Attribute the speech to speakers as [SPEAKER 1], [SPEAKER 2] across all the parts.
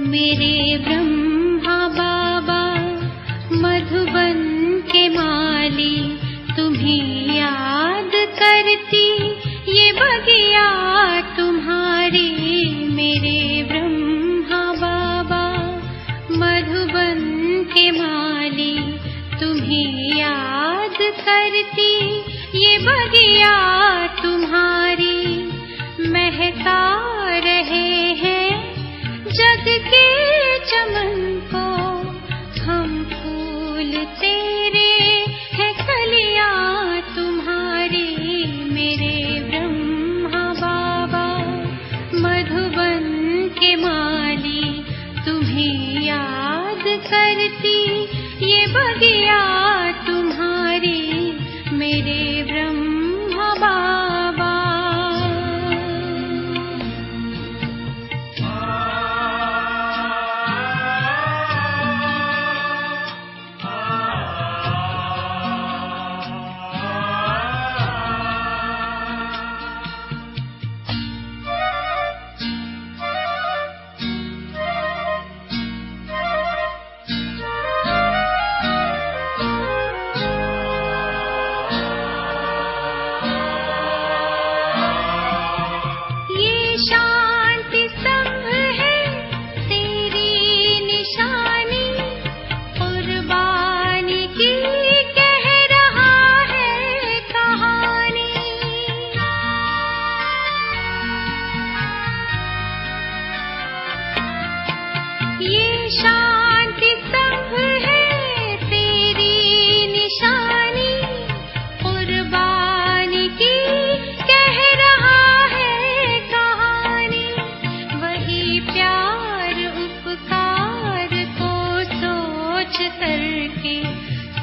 [SPEAKER 1] मेरे ब्रह्मा बाबा मधुबन के माली, तुम्हें याद करती ये बगिया तुम्हारी। मेरे ब्रह्मा बाबा मधुबन के माली, तुम्हें याद करती ये बगिया तुम्हारी। महका रहे हैं जग के चमन को, हम फूल तेरे हैं कलियां तुम्हारी। मेरे ब्रह्मा बाबा मधुबन के माली, तुम्हें याद करती ये बगिया तुम्हारी। मेरे ब्रह्मा बाबा।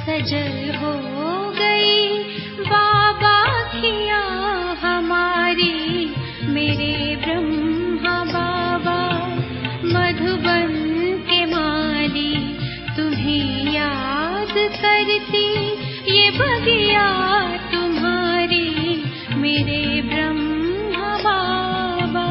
[SPEAKER 1] सजल हो गई बाबा खिया हमारी। मेरे ब्रह्मा बाबा मधुबन के माली, तुम्हें याद करती ये बगिया तुम्हारी। मेरे ब्रह्मा बाबा।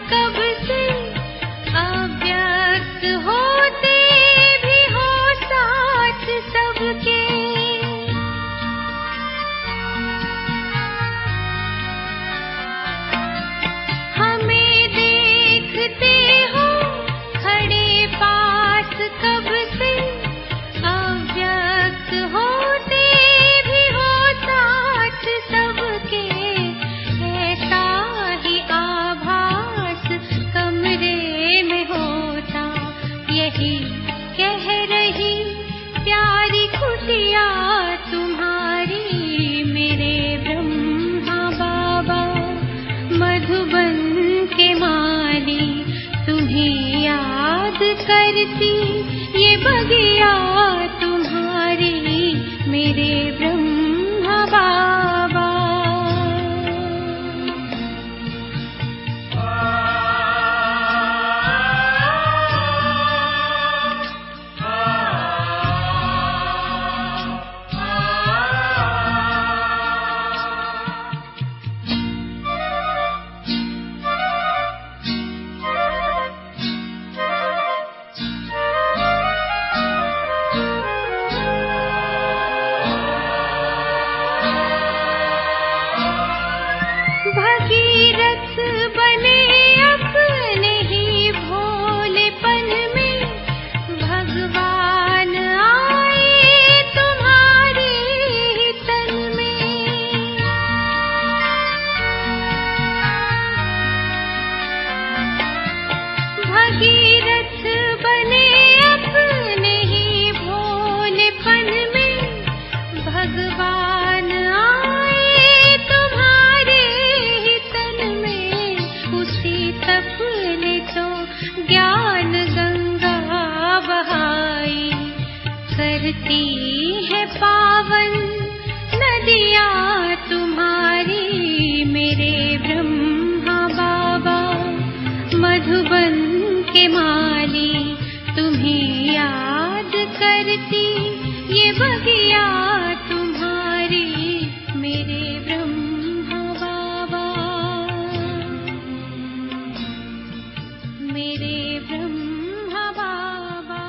[SPEAKER 1] कब से अव्यक्त होते भी हो साथ सबके। हमें देखते हो खड़े पास कब से, अव्यक्त होते भी हो साथ सबके। ऐसा ही कमरे में होता, यही कह रही प्यारी कुटिया तुम्हारी। मेरे ब्रह्मा बाबा मधुबन के माली, तुम्हें याद करती ये बगिया तुम्हारी। मेरे ब्रह्मा बाबा। मधुबन के माली तुम्हें याद करती ये बगिया तुम्हारी मेरे ब्रह्मा बाबा, मेरे ब्रह्मा बाबा।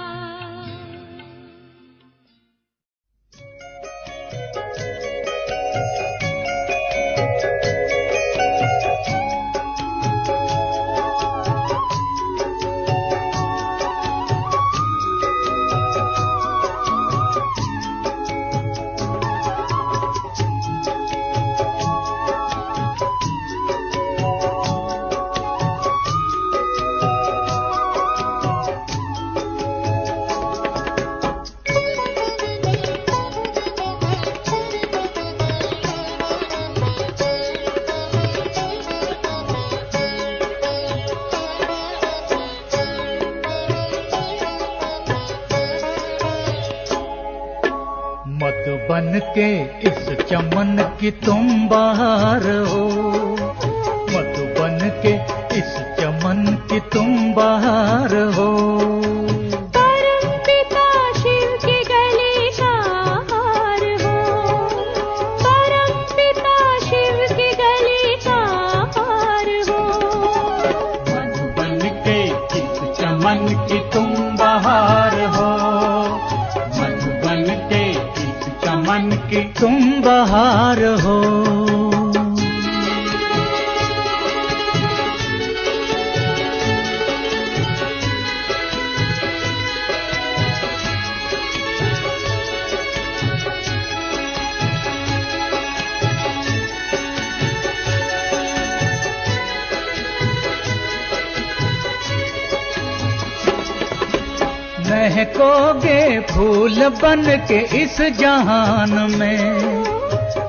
[SPEAKER 2] मधुबन के इस चमन की तुम बहार हो, मधुबन के इस चमन की तुम बहार हो।
[SPEAKER 1] परम पिता शिव की गली का हार हो, परम पिता शिव की गली का हार हो।
[SPEAKER 2] मधुबन के इस चमन की तुम बहार हो, मधुबन के मन की तुम बहार हो। महकोगे फूल बन के इस जहान में,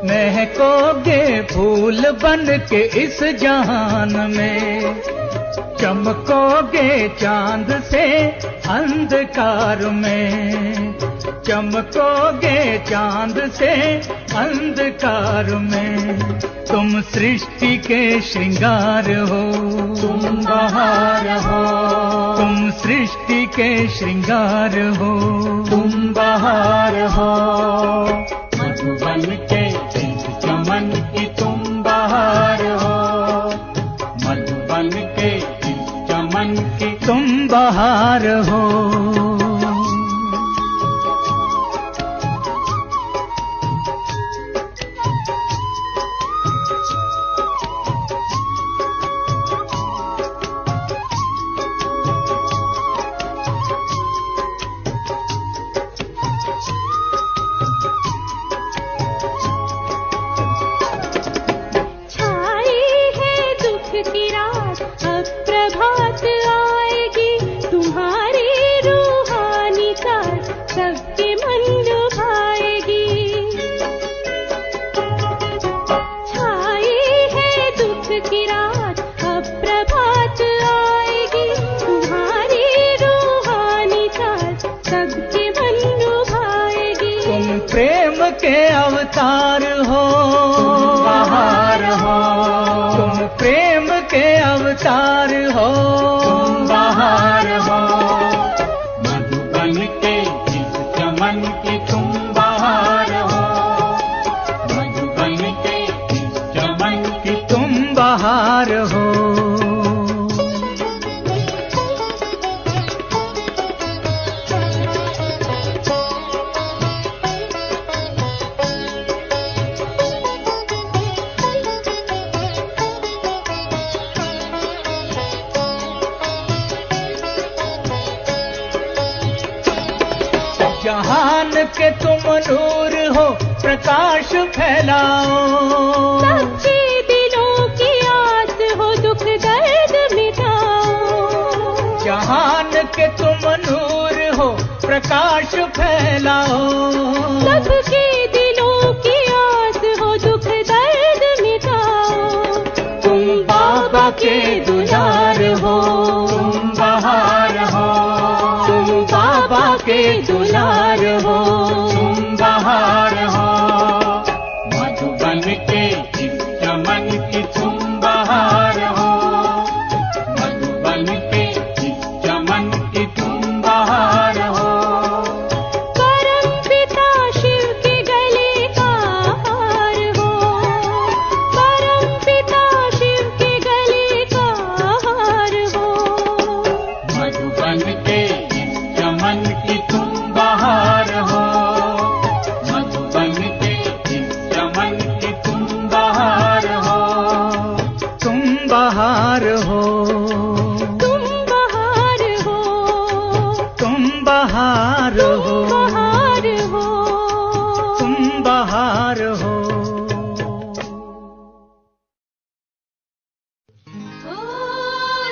[SPEAKER 2] महकोगे फूल बन के इस जहान में। चमकोगे चांद से अंधकार में, चमकोगे चांद से अंधकार में। तुम सृष्टि के श्रृंगार हो, तुम बहार हो। तुम सृष्टि के श्रृंगार हो, तुम बहार हो। मधुबन के इस चमन की तुम बहार हो, मधुबन के इस चमन की तुम बहार हो। अवतार हो, तुम बहार हो। तुम प्रेम के अवतार हो, तुम बहार हो। मधुबन के इस चमन की तुम बहार हो, मधुबन के इस चमन की तुम बहार हो। जहान के तुम नूर हो, प्रकाश फैलाओ।
[SPEAKER 1] सबके दिलों की आस हो, दुख दर्द मिटाओ।
[SPEAKER 2] जहान के तुम नूर हो, प्रकाश फैलाओ।
[SPEAKER 1] सबके दिलों की आस हो, दुख दर्द मिटाओ।
[SPEAKER 2] तुम बाबा के दुलार हो, तुम बहार हो। तुम बाबा के दुलार हो, तुम बहार हो। मधुबन के इस चमन की तुम बहार हो, मधुबन बहार हो,
[SPEAKER 1] तुम बहार हो,
[SPEAKER 2] तुम बहार हो,
[SPEAKER 1] बहार हो,
[SPEAKER 2] तुम बहार हो।
[SPEAKER 1] ओ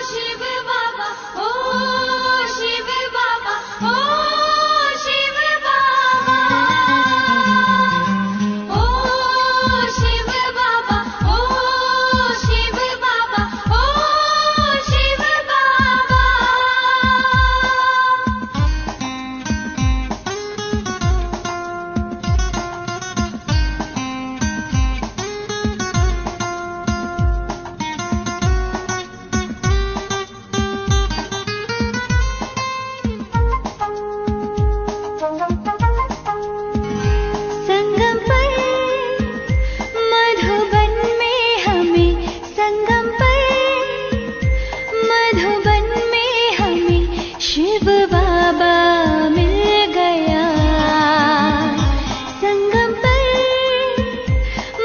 [SPEAKER 1] शिव बाबा, ओ शिव बाबा, ओ शिव बाबा, ओ शिव बाबा, ओ शिव बाबा, ओ शिव बाबा। संगम पर मधुबन में हमें, संगम पर मधुबन में हमें शिव बाबा मिल गया। संगम पर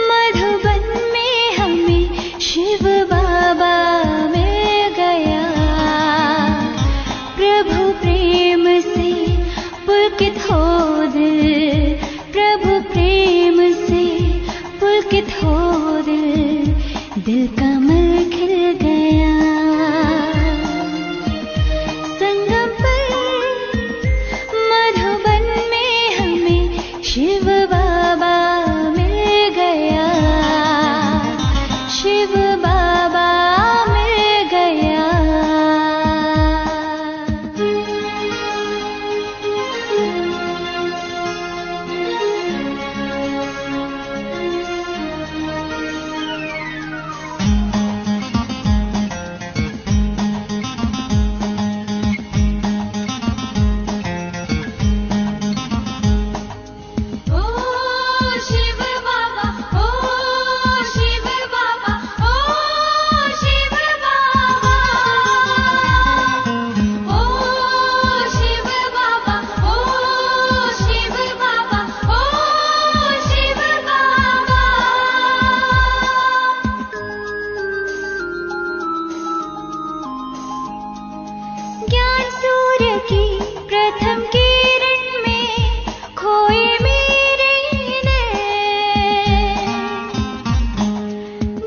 [SPEAKER 1] मधुबन में हमें शिव बाबा मिल गया। प्रभु प्रेम से पुलकित हो दिल, प्रभु प्रेम से पुलकित हो दिल, दिल कमल खिल गया। संगम पर मधुबन में हमें शिव बाबा मिल गया, शिव बाबा मिल गया। ओ शिव बाबा, ओ शिव बाबा, ओ शिव बाबा, ओ शिव बाबा, ओ शिव बाबा, ओ शिव बाबा। ज्ञान सूर्य की प्रथम किरण में खोए मेरे नैन।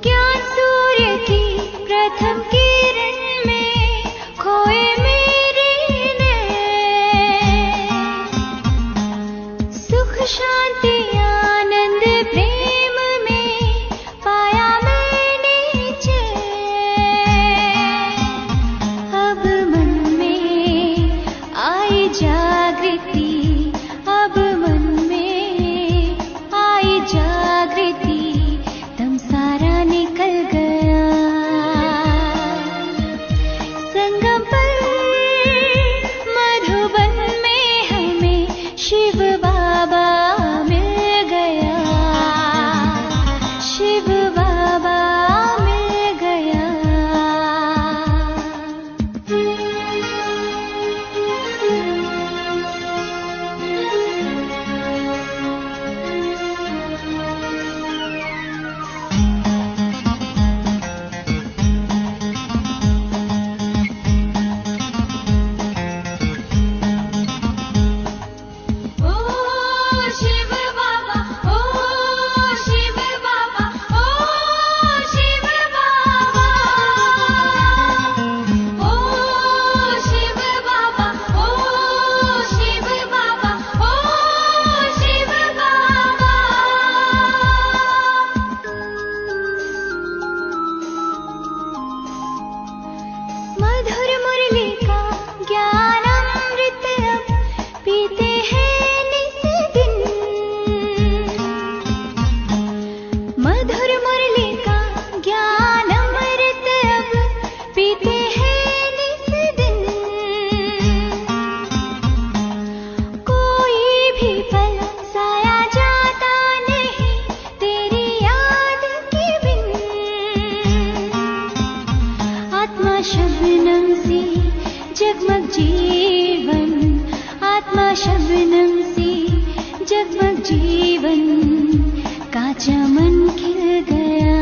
[SPEAKER 1] ज्ञान सूर्य की प्रथम किरण में खोए मेरे नैन। सुख शांति आनंद प्रेम में पाया मैंने चैन। अब मन में आई जागृति, अब मन में आई जागृति, तम सारा निकल गया। संगम पर मधुबन में हमें शिव बाबा मिल गया, शिव बाबा मिल गया। ओ शिव बाबा, ओ शिव बाबा, ओ शिव बाबा, ओ शिव बाबा, ओ शिव बाबा, ओ शिव बाबा। मधुर मुरली का ज्ञान अमृत अब पीते हैं नित दिन। मधुर मुरली का ज्ञान अमृत अब पीते हैं नित दिन। कोई भी पल साया जाता नहीं तेरी याद के बिन। आत्मा शबनम सी जगमग जीवन, आत्मा शबनम सी जगमग जीवन का चमन खिल गया।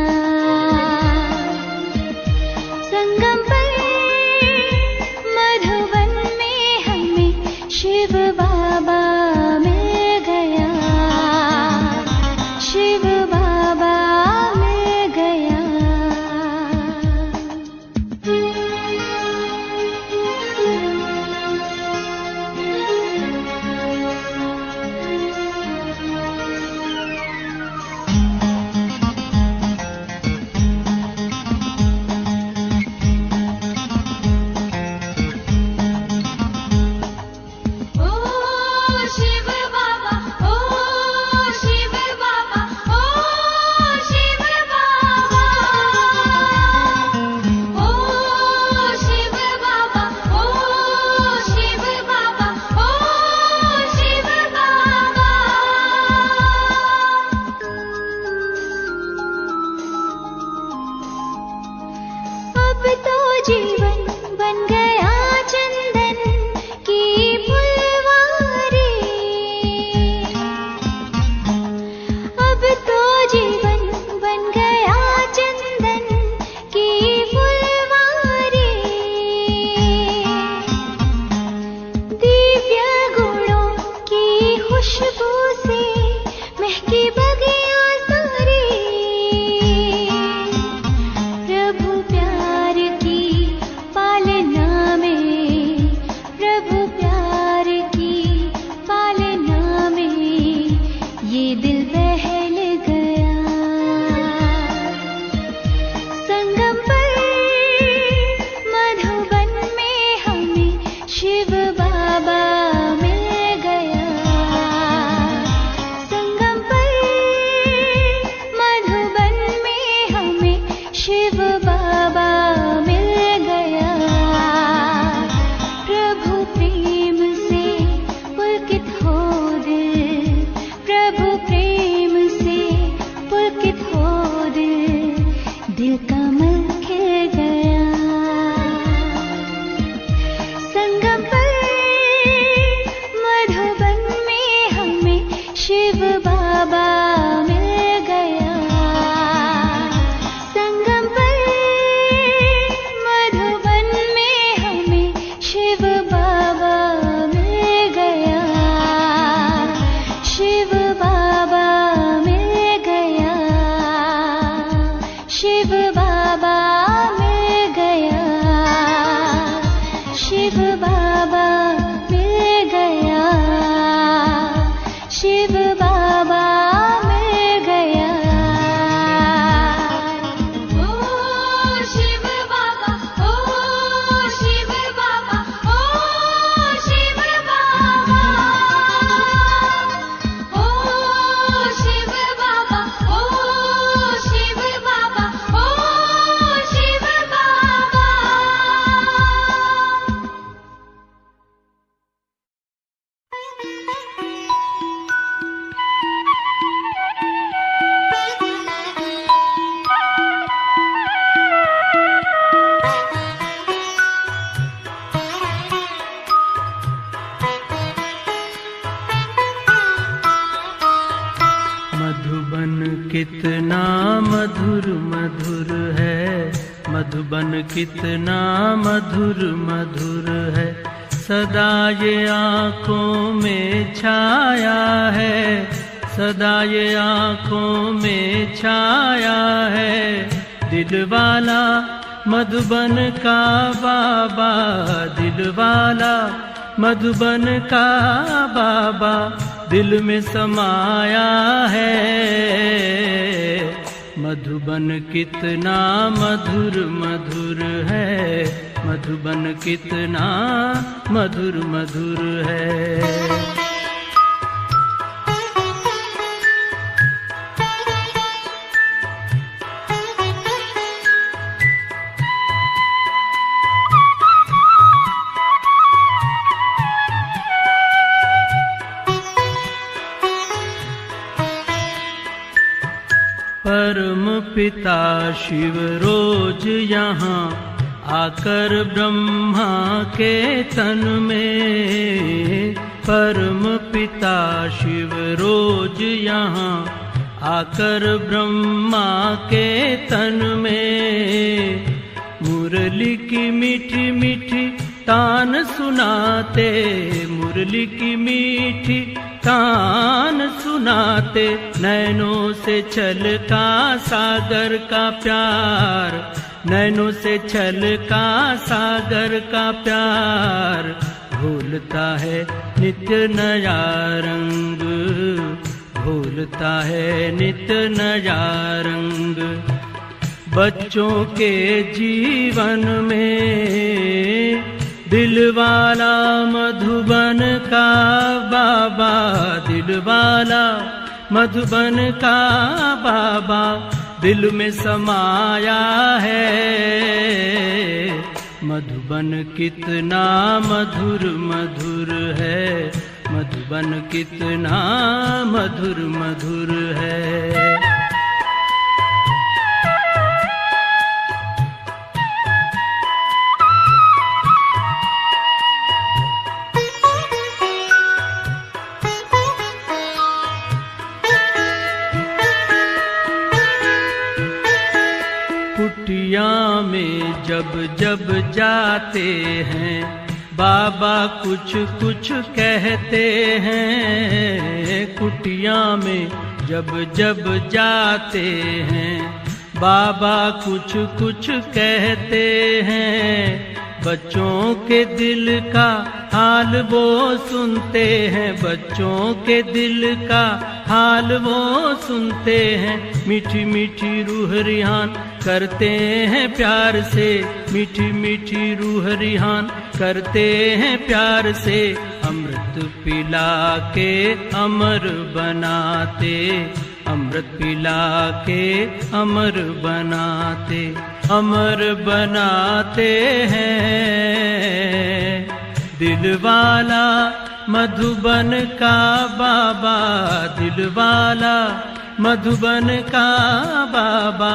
[SPEAKER 3] कितना मधुर मधुर है, मधुबन कितना मधुर मधुर है। सदा ये आँखों में छाया है, सदा ये आँखों में छाया है। दिलवाला मधुबन का बाबा, दिलवाला मधुबन का बाबा दिल में समाया है। मधुबन कितना मधुर मधुर है, मधुबन कितना मधुर मधुर है। परम पिता शिव रोज यहाँ आकर ब्रह्मा के तन में, परम पिता शिव रोज यहाँ आकर ब्रह्मा के तन में। मुरली की मीठी मीठी तान सुनाते, मुरली की मीठी तान सुनाते। नैनों से छलका सागर का प्यार, नैनों से छलका सागर का प्यार। घोलता है नित्य नया रंग, घोलता है नित्य नया रंग। बच्चों के जीवन में दिलवाला मधुबन का बाबा, दिलवाला मधुबन का बाबा दिल में समाया है। मधुबन कितना मधुर मधुर है, मधुबन कितना मधुर मधुर है। कुटिया में जब जब जाते हैं बाबा कुछ कुछ कहते हैं। कुटिया में जब जब जाते हैं बाबा कुछ कुछ कहते हैं। बच्चों के दिल का हाल वो सुनते हैं, बच्चों के दिल का हाल वो सुनते हैं। मीठी मीठी रूह रिहान करते हैं प्यार से, मीठी मीठी रूह रिहान करते हैं प्यार से। अमृत पिला के अमर बनाते, अमृत पिला के अमर बनाते, अमर बनाते हैं। दिलवाला मधुबन का बाबा, दिलवाला मधुबन का बाबा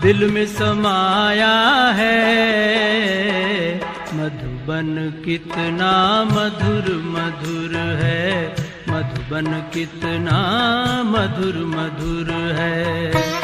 [SPEAKER 3] दिल में समाया है। मधुबन कितना मधुर मधुर है, मधुबन कितना मधुर मधुर है।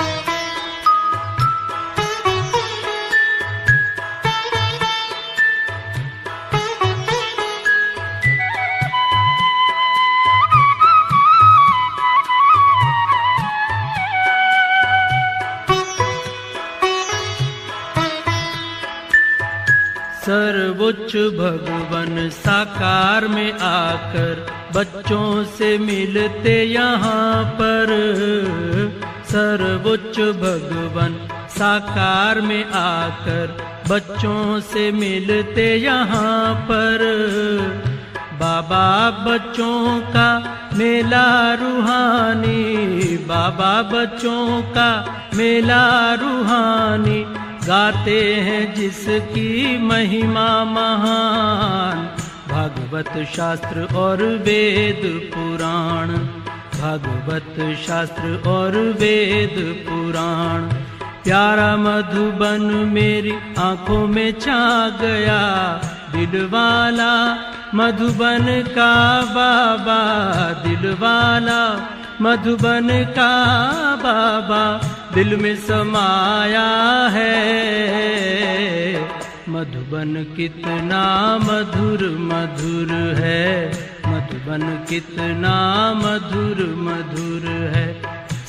[SPEAKER 3] सर्वोच्च भगवन साकार में आकर बच्चों से मिलते यहाँ पर। सर्वोच्च भगवन साकार में आकर बच्चों से मिलते यहाँ पर। बाबा बच्चों का मेला रूहानी, बाबा बच्चों का मेला रूहानी। गाते हैं जिसकी महिमा महान, भागवत शास्त्र और वेद पुराण, भागवत शास्त्र और वेद पुराण। प्यारा मधुबन मेरी आंखों में छा गया, दिलवाला मधुबन का बाबा, दिलवाला मधुबन का बाबा दिल में समाया है। मधुबन कितना मधुर मधुर है, मधुबन कितना मधुर मधुर है।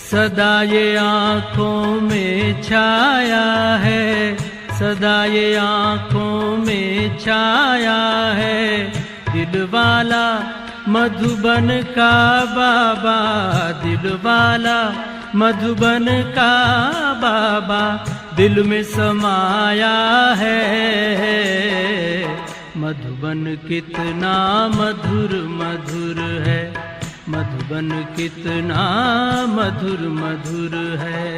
[SPEAKER 3] सदा ये आँखों में छाया है, सदा ये आँखों में छाया है। दिल वाला मधुबन का बाबा, दिल वाला मधुबन का बाबा दिल में समाया है। मधुबन कितना मधुर मधुर है, मधुबन कितना मधुर मधुर है।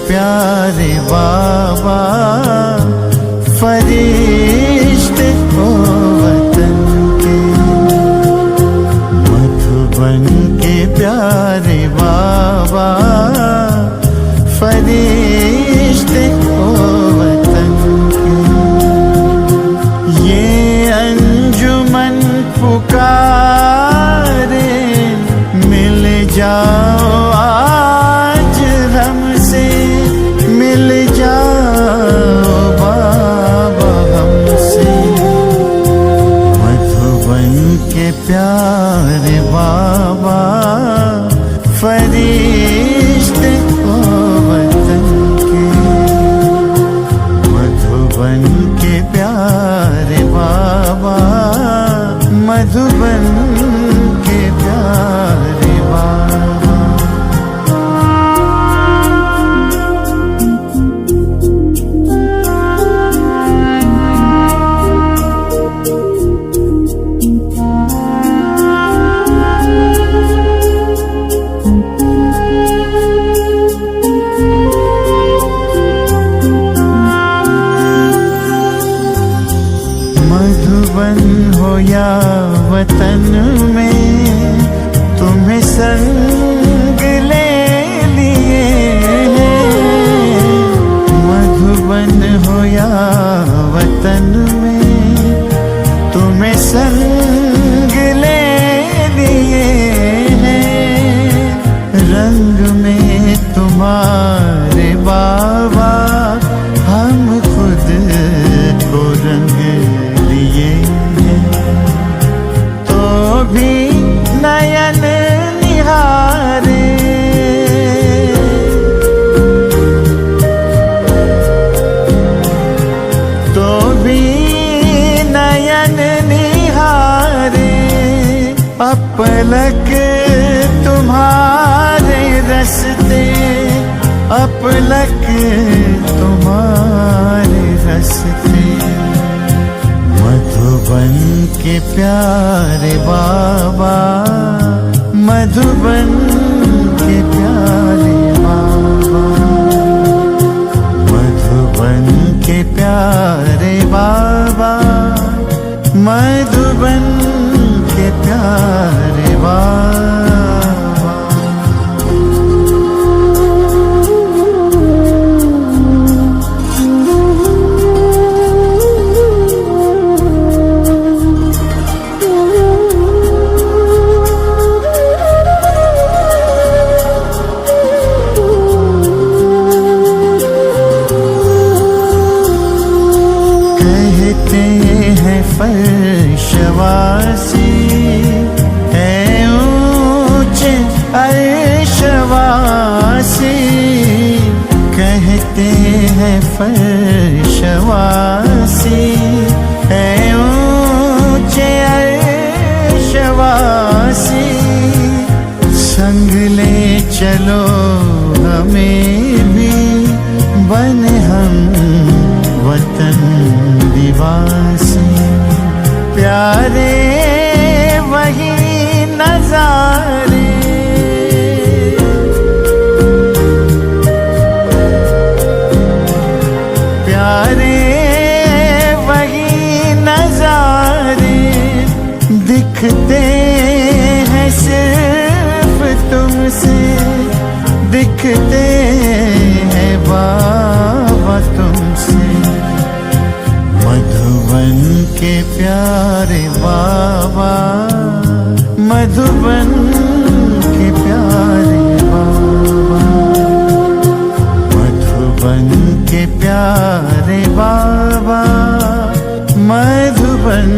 [SPEAKER 4] प्यारे बाबा फरिश्ते हो वतन के, मधुबन के प्यारे बाबा फरिश्ते हो वतन के। ये अंजुमन पुकारे मिल जाओ आज हमसे, मिल जाओ बाबा हमसे। मधुबन के प्यारे बाबा फरिश्ते हो वतन के, मधुबन के प्यारे बाबा, मधुबन के प्यारे बाबा। मधुबन हो या वतन में तुम्हें संग ले लिए हैं। मधुबन हो या वतन में तुम्हें संग ले लिए हैं। रंग में तुम्हारे बाबा हम खुद को रंग लिए हैं। तो भी नयन निहारे, तो भी नयन निहारे। अपलक तुम्हारे रस्ते, अपलक तुम्हारे रस्ते। मधुबन के प्यारे बाबा, मधुबन के प्यारे बाबा, मधुबन के प्यारे बाबा, मधुबन के प्यारे बाबा। फर्शवासी है ऊंचे अर्शवासी, कहते हैं फर्शवासी है ऊंचे अर्शवासी। संग ले चलो हमें भी बन हम वतन निवासी। प्यारे वही नजारे, प्यारे वही नजारे दिखते हैं सिर्फ तुमसे, दिखते हैं बाबा तुमसे। मधुबन के प्यारे बाबा, मधुबन के प्यारे बाबा, मधुबन के प्यारे बाबा, मधुबन